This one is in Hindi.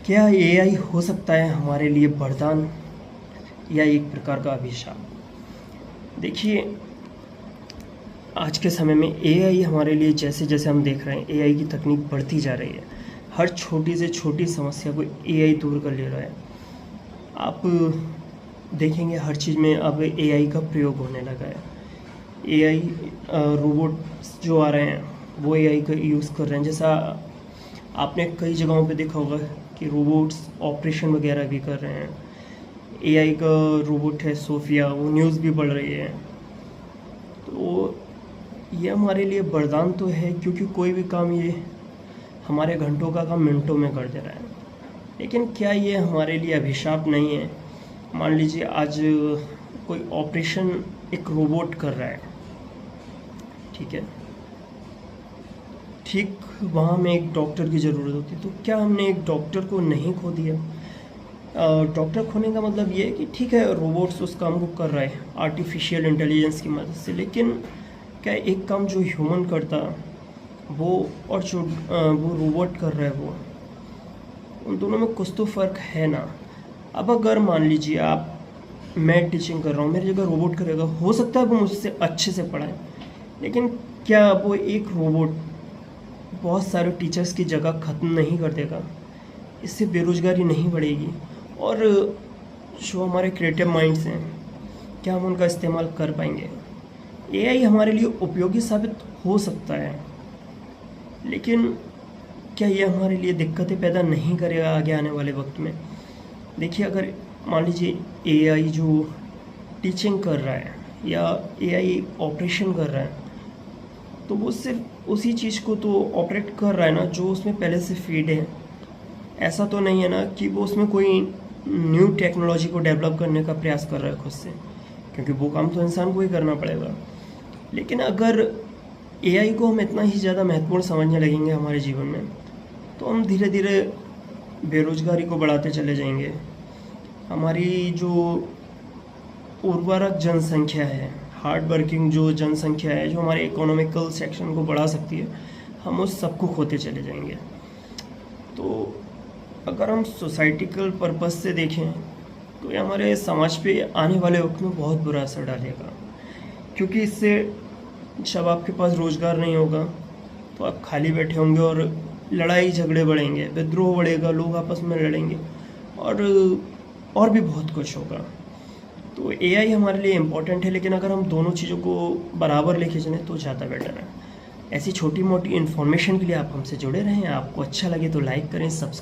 क्या एआई हो सकता है हमारे लिए वरदान या एक प्रकार का अभिशाप? देखिए, आज के समय में एआई हमारे लिए जैसे जैसे हम देख रहे हैं एआई की तकनीक बढ़ती जा रही है। हर छोटी से छोटी समस्या को एआई दूर कर ले रहा है। आप देखेंगे हर चीज़ में अब एआई का प्रयोग होने लगा है। एआई रोबोट्स जो आ रहे हैं वो एआई का यूज़ कर रहे हैं। जैसा आपने कई जगहों पे देखा होगा कि रोबोट्स ऑपरेशन वगैरह भी कर रहे हैं। एआई का रोबोट है सोफिया, वो न्यूज़ भी पढ़ रही है। तो ये हमारे लिए वरदान तो है, क्योंकि कोई भी काम ये हमारे घंटों का काम मिनटों में कर दे रहा है। लेकिन क्या ये हमारे लिए अभिशाप नहीं है? मान लीजिए आज कोई ऑपरेशन एक रोबोट कर रहा है, ठीक है, ठीक वहाँ में एक डॉक्टर की ज़रूरत होती है। तो क्या हमने एक डॉक्टर को नहीं खो दिया? डॉक्टर खोने का मतलब ये है कि ठीक है रोबोट्स उस काम को कर रहा है आर्टिफिशियल इंटेलिजेंस की मदद से, लेकिन क्या एक काम जो ह्यूमन करता वो और जो वो रोबोट कर रहा है वो, उन दोनों में कुछ तो फ़र्क है ना। अब अगर मान लीजिए मैं टीचिंग कर रहा हूँ, मेरी जगह रोबोट करेगा, हो सकता है वो मुझसे अच्छे से पढ़ाए, लेकिन क्या वो एक रोबोट बहुत सारे टीचर्स की जगह ख़त्म नहीं कर देगा? इससे बेरोज़गारी नहीं बढ़ेगी? और जो हमारे क्रिएटिव माइंड्स हैं, क्या हम उनका इस्तेमाल कर पाएंगे? एआई हमारे लिए उपयोगी साबित हो सकता है, लेकिन क्या ये हमारे लिए दिक्कतें पैदा नहीं करेगा आगे आने वाले वक्त में? देखिए, अगर मान लीजिए एआई जो टीचिंग कर रहा है या एआई ऑपरेशन कर रहा है, तो वो सिर्फ उसी चीज़ को तो ऑपरेट कर रहा है ना जो उसमें पहले से फीड है। ऐसा तो नहीं है ना कि वो उसमें कोई न्यू टेक्नोलॉजी को डेवलप करने का प्रयास कर रहा है खुद से, क्योंकि वो काम तो इंसान को ही करना पड़ेगा। लेकिन अगर एआई को हम इतना ही ज़्यादा महत्वपूर्ण समझने लगेंगे हमारे जीवन में, तो हम धीरे धीरे बेरोज़गारी को बढ़ाते चले जाएंगे। हमारी जो उर्वरक जनसंख्या है, हार्ड वर्किंग जो जनसंख्या है, जो हमारे इकोनॉमिकल सेक्शन को बढ़ा सकती है, हम उस सबको खोते चले जाएंगे। तो अगर हम सोसाइटिकल पर्पस से देखें तो ये हमारे समाज पे आने वाले वक्त में बहुत बुरा असर डालेगा, क्योंकि इससे जब आपके पास रोज़गार नहीं होगा तो आप खाली बैठे होंगे और लड़ाई झगड़े बढ़ेंगे, विद्रोह बढ़ेगा, लोग आपस में लड़ेंगे और भी बहुत कुछ होगा। तो एआई हमारे लिए इम्पोर्टेंट है, लेकिन अगर हम दोनों चीज़ों को बराबर लेके चलें तो ज़्यादा बेटर है। ऐसी छोटी मोटी इन्फॉर्मेशन के लिए आप हमसे जुड़े रहें। आपको अच्छा लगे तो लाइक करें, सब्सक्राइब